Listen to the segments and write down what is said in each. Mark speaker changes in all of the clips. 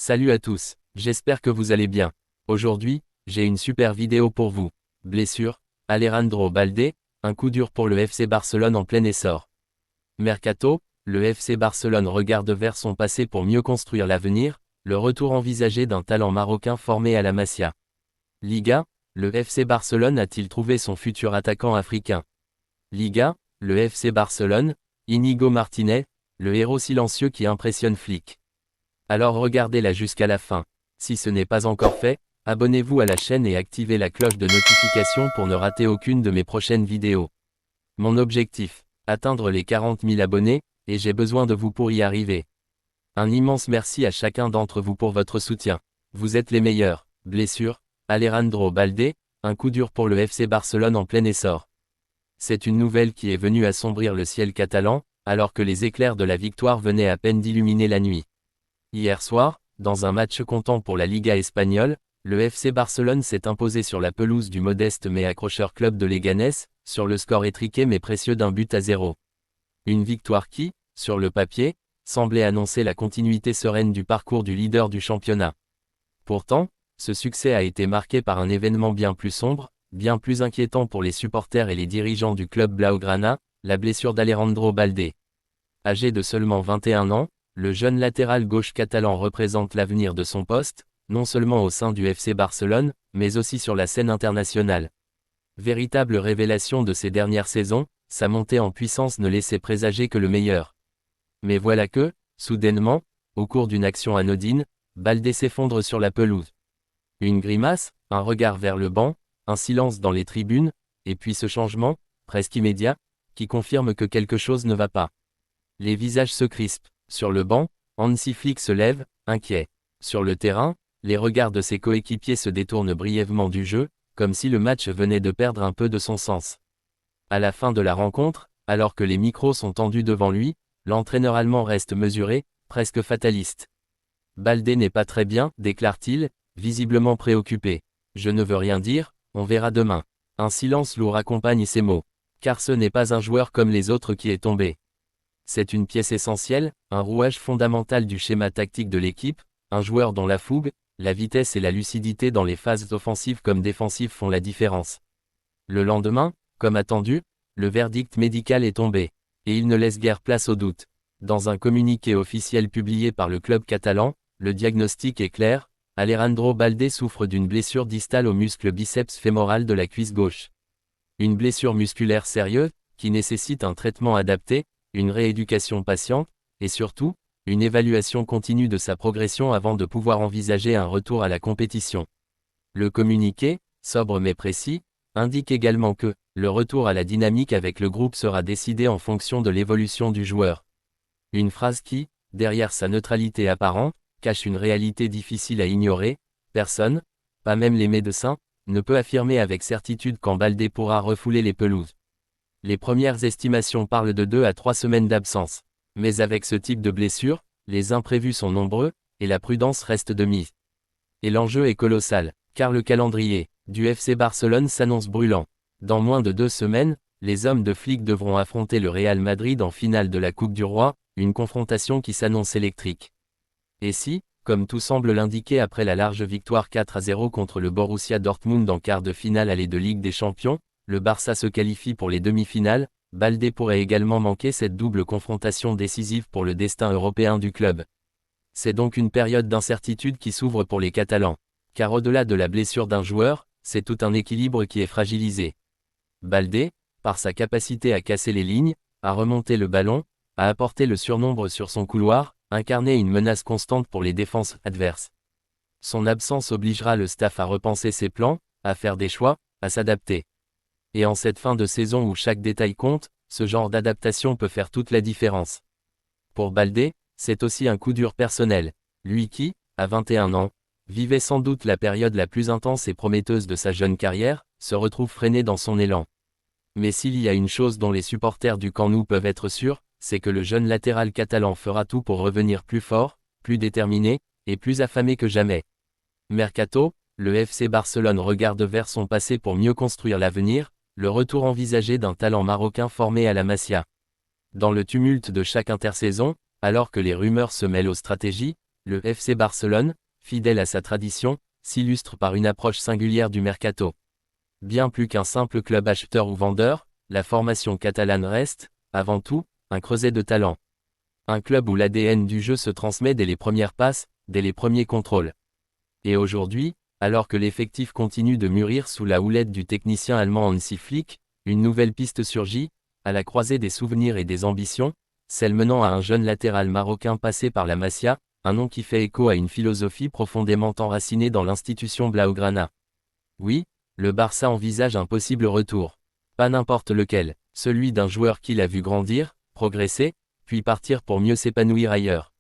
Speaker 1: Salut à tous, j'espère que vous allez bien. Aujourd'hui, j'ai une super vidéo pour vous. Blessure, Alejandro Balde, un coup dur pour le FC Barcelone en plein essor. Mercato, le FC Barcelone regarde vers son passé pour mieux construire l'avenir, le retour envisagé d'un talent marocain formé à la Masia. Liga, le FC Barcelone a-t-il trouvé son futur attaquant africain? Liga, le FC Barcelone, Inigo Martinez, le héros silencieux qui impressionne Flick. Alors regardez-la jusqu'à la fin. Si ce n'est pas encore fait, abonnez-vous à la chaîne et activez la cloche de notification pour ne rater aucune de mes prochaines vidéos. Mon objectif, atteindre les 40 000 abonnés, et j'ai besoin de vous pour y arriver. Un immense merci à chacun d'entre vous pour votre soutien. Vous êtes les meilleurs. Blessure, Alejandro Balde, un coup dur pour le FC Barcelone en plein essor. C'est une nouvelle qui est venue assombrir le ciel catalan, alors que les éclairs de la victoire venaient à peine d'illuminer la nuit. Hier soir, dans un match comptant pour la Liga espagnole, le FC Barcelone s'est imposé sur la pelouse du modeste mais accrocheur club de Leganés, sur le score étriqué mais précieux d'1-0. Une victoire qui, sur le papier, semblait annoncer la continuité sereine du parcours du leader du championnat. Pourtant, ce succès a été marqué par un événement bien plus sombre, bien plus inquiétant pour les supporters et les dirigeants du club Blaugrana, la blessure d'Alejandro Balde. Âgé de seulement 21 ans, le jeune latéral gauche catalan représente l'avenir de son poste, non seulement au sein du FC Barcelone, mais aussi sur la scène internationale. Véritable révélation de ces dernières saisons, sa montée en puissance ne laissait présager que le meilleur. Mais voilà que, soudainement, au cours d'une action anodine, Balde s'effondre sur la pelouse. Une grimace, un regard vers le banc, un silence dans les tribunes, et puis ce changement, presque immédiat, qui confirme que quelque chose ne va pas. Les visages se crispent. Sur le banc, Hansi Flick se lève, inquiet. Sur le terrain, les regards de ses coéquipiers se détournent brièvement du jeu, comme si le match venait de perdre un peu de son sens. À la fin de la rencontre, alors que les micros sont tendus devant lui, l'entraîneur allemand reste mesuré, presque fataliste. Balde n'est pas très bien, déclare-t-il, visiblement préoccupé. Je ne veux rien dire, on verra demain. Un silence lourd accompagne ces mots. Car ce n'est pas un joueur comme les autres qui est tombé. C'est une pièce essentielle, un rouage fondamental du schéma tactique de l'équipe, un joueur dont la fougue, la vitesse et la lucidité dans les phases offensives comme défensives font la différence. Le lendemain, comme attendu, le verdict médical est tombé, et il ne laisse guère place au doute. Dans un communiqué officiel publié par le club catalan, le diagnostic est clair, Alejandro Balde souffre d'une blessure distale au muscle biceps fémoral de la cuisse gauche. Une blessure musculaire sérieuse, qui nécessite un traitement adapté, une rééducation patiente, et surtout, une évaluation continue de sa progression avant de pouvoir envisager un retour à la compétition. Le communiqué, sobre mais précis, indique également que le retour à la dynamique avec le groupe sera décidé en fonction de l'évolution du joueur. Une phrase qui, derrière sa neutralité apparente, cache une réalité difficile à ignorer. Personne, pas même les médecins, ne peut affirmer avec certitude quand Balde pourra refouler les pelouses. Les premières estimations parlent de 2 à 3 semaines d'absence. Mais avec ce type de blessure, les imprévus sont nombreux, et la prudence reste de mise. Et l'enjeu est colossal, car le calendrier du FC Barcelone s'annonce brûlant. Dans moins de 2 semaines, les hommes de Flick devront affronter le Real Madrid en finale de la Coupe du Roi, une confrontation qui s'annonce électrique. Et si, comme tout semble l'indiquer après la large victoire 4-0 contre le Borussia Dortmund en quart de finale aller de Ligue des Champions, le Barça se qualifie pour les demi-finales, Balde pourrait également manquer cette double confrontation décisive pour le destin européen du club. C'est donc une période d'incertitude qui s'ouvre pour les Catalans. Car au-delà de la blessure d'un joueur, c'est tout un équilibre qui est fragilisé. Balde, par sa capacité à casser les lignes, à remonter le ballon, à apporter le surnombre sur son couloir, incarnait une menace constante pour les défenses adverses. Son absence obligera le staff à repenser ses plans, à faire des choix, à s'adapter. Et en cette fin de saison où chaque détail compte, ce genre d'adaptation peut faire toute la différence. Pour Balde, c'est aussi un coup dur personnel. Lui qui, à 21 ans, vivait sans doute la période la plus intense et prometteuse de sa jeune carrière, se retrouve freiné dans son élan. Mais s'il y a une chose dont les supporters du Camp Nou peuvent être sûrs, c'est que le jeune latéral catalan fera tout pour revenir plus fort, plus déterminé, et plus affamé que jamais. Mercato, le FC Barcelone regarde vers son passé pour mieux construire l'avenir, le retour envisagé d'un talent marocain formé à la Masia. Dans le tumulte de chaque intersaison, alors que les rumeurs se mêlent aux stratégies, Le FC Barcelone, fidèle à sa tradition, s'illustre par une approche singulière du mercato. Bien plus qu'un simple club acheteur ou vendeur, la formation catalane reste, avant tout, un creuset de talent. Un club où l'ADN du jeu se transmet dès les premières passes, dès les premiers contrôles. Et aujourd'hui, alors que l'effectif continue de mûrir sous la houlette du technicien allemand Hansi Flick, une nouvelle piste surgit, à la croisée des souvenirs et des ambitions, celle menant à un jeune latéral marocain passé par la Masia, un nom qui fait écho à une philosophie profondément enracinée dans l'institution blaugrana. Oui, le Barça envisage un possible retour. Pas n'importe lequel, celui d'un joueur qui l'a vu grandir, progresser, puis partir pour mieux s'épanouir ailleurs.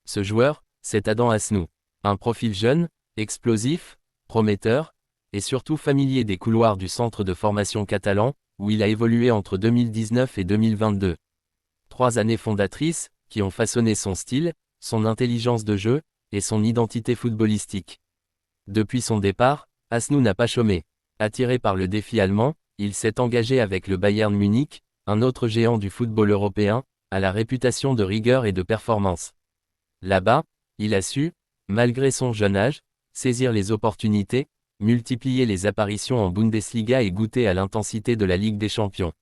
Speaker 1: Ce joueur, c'est Adán Asnou. Un profil jeune, explosif, prometteur, et surtout familier des couloirs du centre de formation catalan, où il a évolué entre 2019 et 2022. 3 années fondatrices, qui ont façonné son style, son intelligence de jeu, et son identité footballistique. Depuis son départ, Asnou n'a pas chômé. Attiré par le défi allemand, il s'est engagé avec le Bayern Munich, un autre géant du football européen, à la réputation de rigueur et de performance. Là-bas, il a su, malgré son jeune âge, saisir les opportunités, multiplier les apparitions en Bundesliga et goûter à l'intensité de la Ligue des Champions.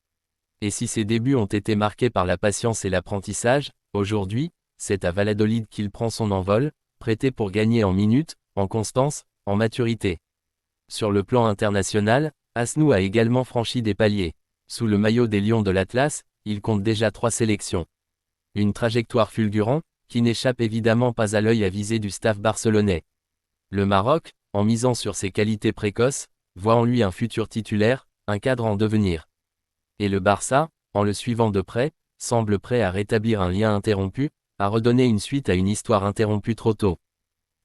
Speaker 1: Et si ses débuts ont été marqués par la patience et l'apprentissage, aujourd'hui, c'est à Valladolid qu'il prend son envol, prêté pour gagner en minutes, en constance, en maturité. Sur le plan international, Asnou a également franchi des paliers. Sous le maillot des Lions de l'Atlas, il compte déjà 3 sélections. Une trajectoire fulgurante, qui n'échappe évidemment pas à l'œil avisé du staff barcelonais. Le Maroc, en misant sur ses qualités précoces, voit en lui un futur titulaire, un cadre en devenir. Et le Barça, en le suivant de près, semble prêt à rétablir un lien interrompu, à redonner une suite à une histoire interrompue trop tôt.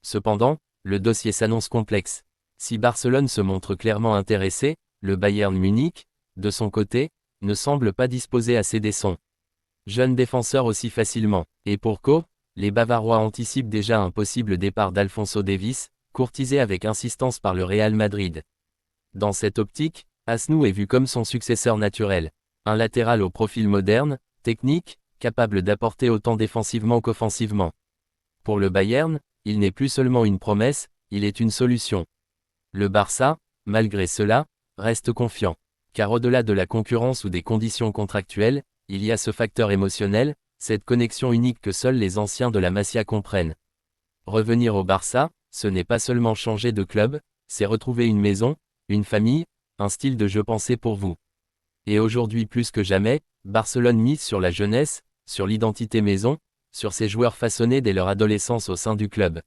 Speaker 1: Cependant, le dossier s'annonce complexe. Si Barcelone se montre clairement intéressé, le Bayern Munich, de son côté, ne semble pas disposé à céder son jeune défenseur aussi facilement. Et pour cause, les Bavarois anticipent déjà un possible départ d'Alphonso Davies, courtisé avec insistance par le Real Madrid. Dans cette optique, Asnou est vu comme son successeur naturel. Un latéral au profil moderne, technique, capable d'apporter autant défensivement qu'offensivement. Pour le Bayern, il n'est plus seulement une promesse, il est une solution. Le Barça, malgré cela, reste confiant. Car au-delà de la concurrence ou des conditions contractuelles, il y a ce facteur émotionnel, cette connexion unique que seuls les anciens de la Masia comprennent. Revenir au Barça, ce n'est pas seulement changer de club, c'est retrouver une maison, une famille, un style de jeu pensé pour vous. Et aujourd'hui plus que jamais, Barcelone mise sur la jeunesse, sur l'identité maison, sur ses joueurs façonnés dès leur adolescence au sein du club.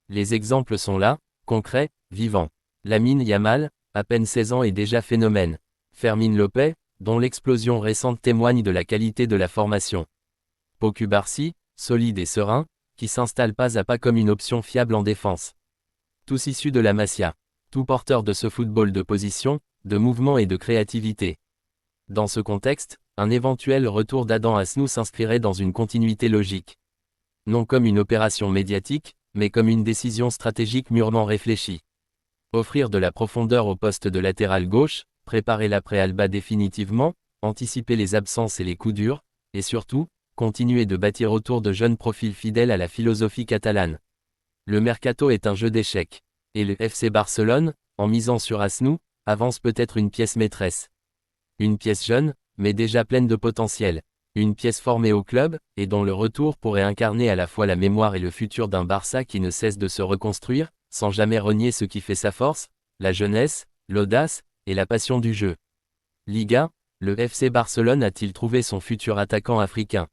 Speaker 1: Les exemples sont là, concrets, vivants. Lamine Yamal, à peine 16 ans et déjà phénomène. Fermín López, dont l'explosion récente témoigne de la qualité de la formation. Pau Cubarsí, solide et serein, qui s'installe pas à pas comme une option fiable en défense. Tous issus de la Masia. Tout porteur de ce football de position, de mouvement et de créativité. Dans ce contexte, un éventuel retour d'Adán Asnou s'inscrirait dans une continuité logique. Non comme une opération médiatique, mais comme une décision stratégique mûrement réfléchie. Offrir de la profondeur au poste de latéral gauche, préparer l'après-Alba définitivement, anticiper les absences et les coups durs, et surtout, continuer de bâtir autour de jeunes profils fidèles à la philosophie catalane. Le mercato est un jeu d'échecs. Et le FC Barcelone, en misant sur Asnou, avance peut-être une pièce maîtresse. Une pièce jeune, mais déjà pleine de potentiel. Une pièce formée au club, et dont le retour pourrait incarner à la fois la mémoire et le futur d'un Barça qui ne cesse de se reconstruire, sans jamais renier ce qui fait sa force, la jeunesse, l'audace, et la passion du jeu. Liga, le FC Barcelone a-t-il trouvé son futur attaquant africain?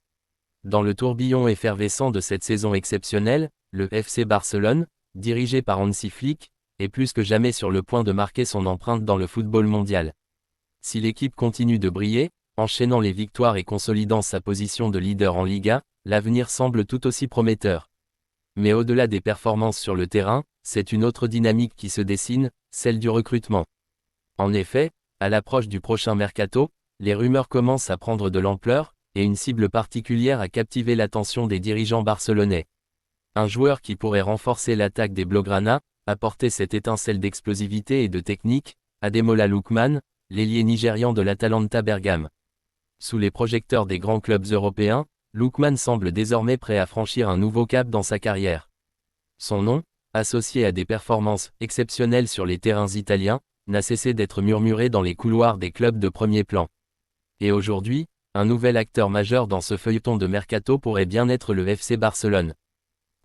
Speaker 1: Dans le tourbillon effervescent de cette saison exceptionnelle, le FC Barcelone, dirigé par Hansi Flick, est plus que jamais sur le point de marquer son empreinte dans le football mondial. Si l'équipe continue de briller, enchaînant les victoires et consolidant sa position de leader en Liga, l'avenir semble tout aussi prometteur. Mais au-delà des performances sur le terrain, c'est une autre dynamique qui se dessine, celle du recrutement. En effet, à l'approche du prochain mercato, les rumeurs commencent à prendre de l'ampleur, et une cible particulière a captivé l'attention des dirigeants barcelonais. Un joueur qui pourrait renforcer l'attaque des Blaugrana, apporter cette étincelle d'explosivité et de technique, Ademola Lookman, l'ailier nigérian de l'Atalanta Bergame. Sous les projecteurs des grands clubs européens, Lookman semble désormais prêt à franchir un nouveau cap dans sa carrière. Son nom, associé à des performances exceptionnelles sur les terrains italiens, n'a cessé d'être murmuré dans les couloirs des clubs de premier plan. Et aujourd'hui, un nouvel acteur majeur dans ce feuilleton de mercato pourrait bien être le FC Barcelone.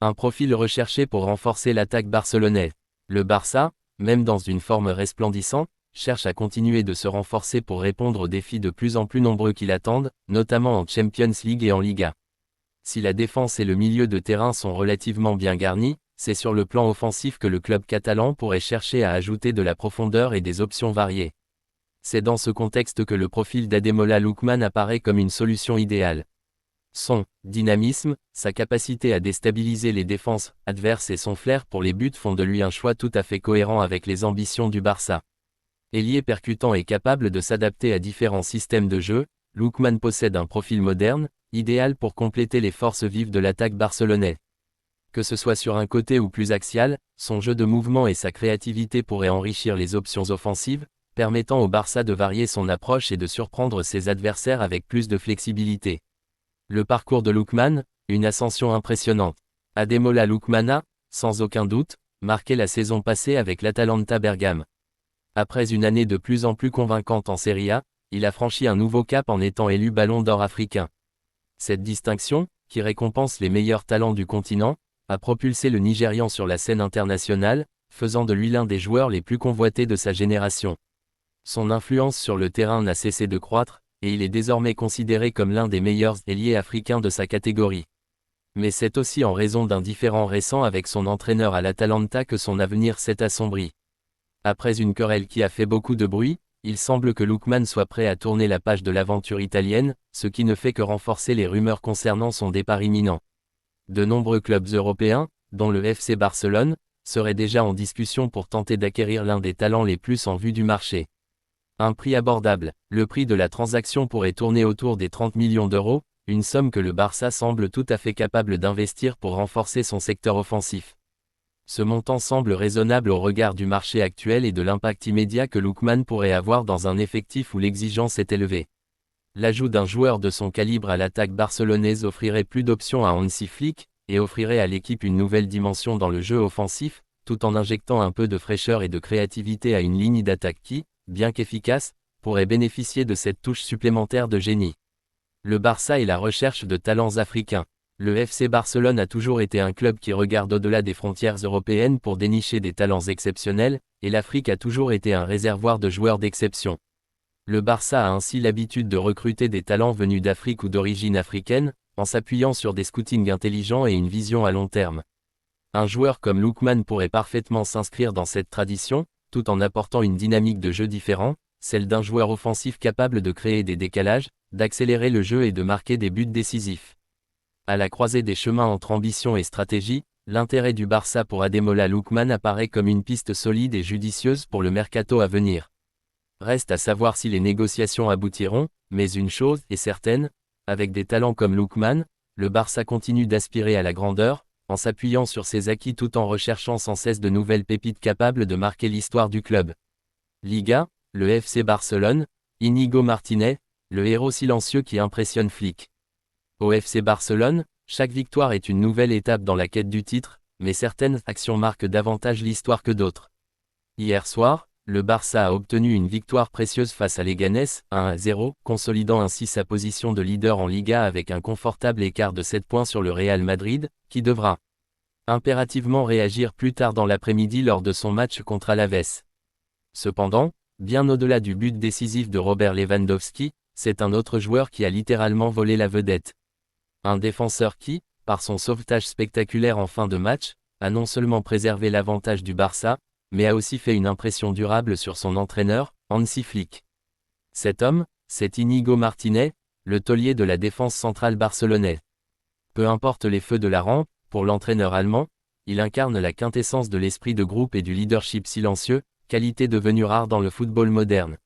Speaker 1: Un profil recherché pour renforcer l'attaque barcelonaise. Le Barça, même dans une forme resplendissante, cherche à continuer de se renforcer pour répondre aux défis de plus en plus nombreux qui l'attendent, notamment en Champions League et en Liga. Si la défense et le milieu de terrain sont relativement bien garnis, c'est sur le plan offensif que le club catalan pourrait chercher à ajouter de la profondeur et des options variées. C'est dans ce contexte que le profil d'Ademola Lookman apparaît comme une solution idéale. Son dynamisme, sa capacité à déstabiliser les défenses adverses et son flair pour les buts font de lui un choix tout à fait cohérent avec les ambitions du Barça. Ailier percutant et capable de s'adapter à différents systèmes de jeu, Lookman possède un profil moderne, idéal pour compléter les forces vives de l'attaque barcelonaise. Que ce soit sur un côté ou plus axial, son jeu de mouvement et sa créativité pourraient enrichir les options offensives, permettant au Barça de varier son approche et de surprendre ses adversaires avec plus de flexibilité. Le parcours de Lookman, une ascension impressionnante. Ademola Lookman a, sans aucun doute, marqué la saison passée avec l'Atalanta Bergame. Après une année de plus en plus convaincante en Serie A, il a franchi un nouveau cap en étant élu Ballon d'Or africain. Cette distinction, qui récompense les meilleurs talents du continent, a propulsé le Nigérian sur la scène internationale, faisant de lui l'un des joueurs les plus convoités de sa génération. Son influence sur le terrain n'a cessé de croître, et il est désormais considéré comme l'un des meilleurs ailiers africains de sa catégorie. Mais c'est aussi en raison d'un différend récent avec son entraîneur à l'Atalanta que son avenir s'est assombri. Après une querelle qui a fait beaucoup de bruit, il semble que Lookman soit prêt à tourner la page de l'aventure italienne, ce qui ne fait que renforcer les rumeurs concernant son départ imminent. De nombreux clubs européens, dont le FC Barcelone, seraient déjà en discussion pour tenter d'acquérir l'un des talents les plus en vue du marché. Un prix abordable, le prix de la transaction pourrait tourner autour des 30 millions d'euros, une somme que le Barça semble tout à fait capable d'investir pour renforcer son secteur offensif. Ce montant semble raisonnable au regard du marché actuel et de l'impact immédiat que Lookman pourrait avoir dans un effectif où l'exigence est élevée. L'ajout d'un joueur de son calibre à l'attaque barcelonaise offrirait plus d'options à Hansi Flick, et offrirait à l'équipe une nouvelle dimension dans le jeu offensif, tout en injectant un peu de fraîcheur et de créativité à une ligne d'attaque qui, bien qu'efficace, pourrait bénéficier de cette touche supplémentaire de génie. Le Barça et la recherche de talents africains. Le FC Barcelone a toujours été un club qui regarde au-delà des frontières européennes pour dénicher des talents exceptionnels, et l'Afrique a toujours été un réservoir de joueurs d'exception. Le Barça a ainsi l'habitude de recruter des talents venus d'Afrique ou d'origine africaine, en s'appuyant sur des scoutings intelligents et une vision à long terme. Un joueur comme Lookman pourrait parfaitement s'inscrire dans cette tradition, tout en apportant une dynamique de jeu différente, celle d'un joueur offensif capable de créer des décalages, d'accélérer le jeu et de marquer des buts décisifs. À la croisée des chemins entre ambition et stratégie, l'intérêt du Barça pour Ademola Lookman apparaît comme une piste solide et judicieuse pour le mercato à venir. Reste à savoir si les négociations aboutiront, mais une chose est certaine, avec des talents comme Lookman, le Barça continue d'aspirer à la grandeur, en s'appuyant sur ses acquis tout en recherchant sans cesse de nouvelles pépites capables de marquer l'histoire du club. Liga, le FC Barcelone, Íñigo Martínez, le héros silencieux qui impressionne Flick. Au FC Barcelone, chaque victoire est une nouvelle étape dans la quête du titre, mais certaines actions marquent davantage l'histoire que d'autres. Hier soir, le Barça a obtenu une victoire précieuse face à Leganés, 1-0, consolidant ainsi sa position de leader en Liga avec un confortable écart de 7 points sur le Real Madrid, qui devra impérativement réagir plus tard dans l'après-midi lors de son match contre Alaves. Cependant, bien au-delà du but décisif de Robert Lewandowski, c'est un autre joueur qui a littéralement volé la vedette. Un défenseur qui, par son sauvetage spectaculaire en fin de match, a non seulement préservé l'avantage du Barça, mais a aussi fait une impression durable sur son entraîneur, Hansi Flick. Cet homme, c'est Íñigo Martínez, le taulier de la défense centrale barcelonaise. Peu importe les feux de la rampe, pour l'entraîneur allemand, il incarne la quintessence de l'esprit de groupe et du leadership silencieux, qualité devenue rare dans le football moderne.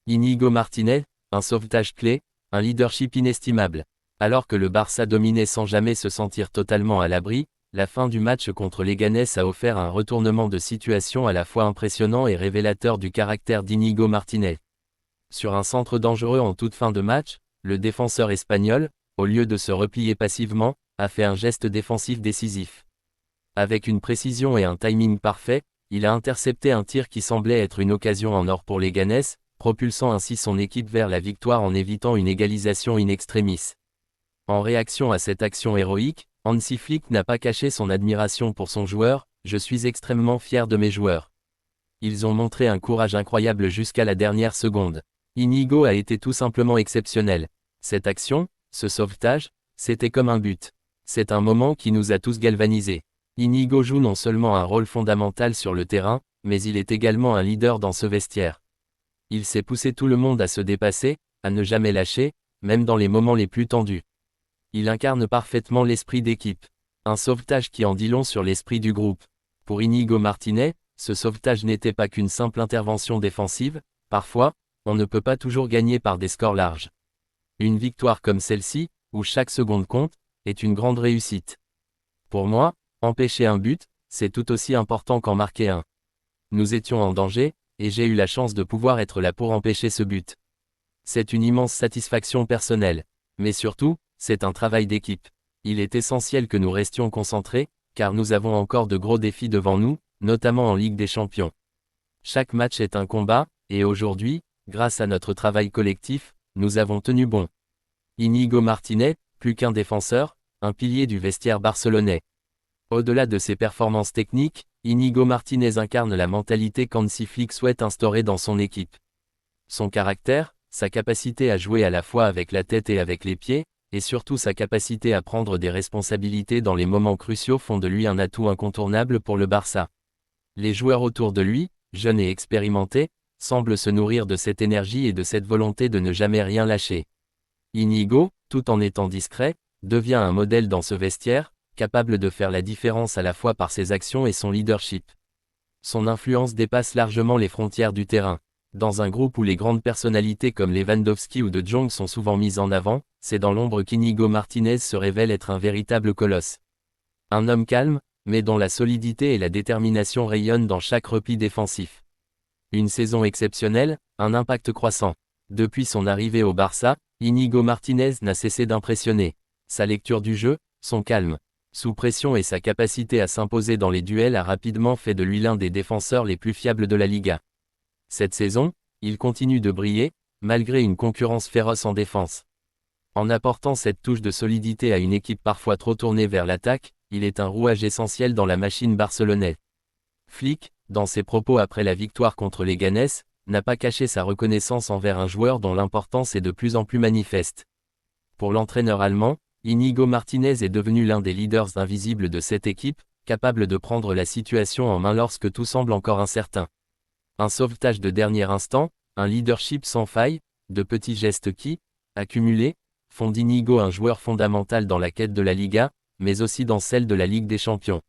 Speaker 1: Íñigo Martínez, un sauvetage clé, un leadership inestimable. Alors que le Barça dominait sans jamais se sentir totalement à l'abri, la fin du match contre Leganés a offert un retournement de situation à la fois impressionnant et révélateur du caractère d'Íñigo Martínez. Sur un centre dangereux en toute fin de match, le défenseur espagnol, au lieu de se replier passivement, a fait un geste défensif décisif. Avec une précision et un timing parfait, il a intercepté un tir qui semblait être une occasion en or pour les Leganés, propulsant ainsi son équipe vers la victoire en évitant une égalisation in extremis. En réaction à cette action héroïque, Hansi Flick n'a pas caché son admiration pour son joueur. « Je suis extrêmement fier de mes joueurs. Ils ont montré un courage incroyable jusqu'à la dernière seconde. Inigo a été tout simplement exceptionnel. Cette action, ce sauvetage, c'était comme un but. C'est un moment qui nous a tous galvanisés. Inigo joue non seulement un rôle fondamental sur le terrain, mais il est également un leader dans ce vestiaire. Il sait pousser tout le monde à se dépasser, à ne jamais lâcher, même dans les moments les plus tendus. Il incarne parfaitement l'esprit d'équipe. Un sauvetage qui en dit long sur l'esprit du groupe. Pour Inigo Martinez, ce sauvetage n'était pas qu'une simple intervention défensive. Parfois, on ne peut pas toujours gagner par des scores larges. Une victoire comme celle-ci, où chaque seconde compte, est une grande réussite. Pour moi, empêcher un but, c'est tout aussi important qu'en marquer un. Nous étions en danger, et j'ai eu la chance de pouvoir être là pour empêcher ce but. C'est une immense satisfaction personnelle. Mais surtout, c'est un travail d'équipe. Il est essentiel que nous restions concentrés, car nous avons encore de gros défis devant nous, notamment en Ligue des Champions. Chaque match est un combat, et aujourd'hui, grâce à notre travail collectif, nous avons tenu bon. Inigo Martinez, plus qu'un défenseur, un pilier du vestiaire barcelonais. Au-delà de ses performances techniques, Inigo Martinez incarne la mentalité qu'Hansi Flick souhaite instaurer dans son équipe. Son caractère, sa capacité à jouer à la fois avec la tête et avec les pieds, et surtout sa capacité à prendre des responsabilités dans les moments cruciaux font de lui un atout incontournable pour le Barça. Les joueurs autour de lui, jeunes et expérimentés, semblent se nourrir de cette énergie et de cette volonté de ne jamais rien lâcher. Inigo, tout en étant discret, devient un modèle dans ce vestiaire, capable de faire la différence à la fois par ses actions et son leadership. Son influence dépasse largement les frontières du terrain. Dans un groupe où les grandes personnalités comme Lewandowski ou De Jong sont souvent mises en avant, c'est dans l'ombre qu'Inigo Martinez se révèle être un véritable colosse. Un homme calme, mais dont la solidité et la détermination rayonnent dans chaque repli défensif. Une saison exceptionnelle, un impact croissant. Depuis son arrivée au Barça, Inigo Martinez n'a cessé d'impressionner. Sa lecture du jeu, son calme, sous pression et sa capacité à s'imposer dans les duels a rapidement fait de lui l'un des défenseurs les plus fiables de la Liga. Cette saison, il continue de briller, malgré une concurrence féroce en défense. En apportant cette touche de solidité à une équipe parfois trop tournée vers l'attaque, il est un rouage essentiel dans la machine barcelonaise. Flick, dans ses propos après la victoire contre les Leganés, n'a pas caché sa reconnaissance envers un joueur dont l'importance est de plus en plus manifeste. Pour l'entraîneur allemand, Inigo Martinez est devenu l'un des leaders invisibles de cette équipe, capable de prendre la situation en main lorsque tout semble encore incertain. Un sauvetage de dernier instant, un leadership sans faille, de petits gestes qui, accumulés, font d'Inigo un joueur fondamental dans la quête de la Liga, mais aussi dans celle de la Ligue des Champions.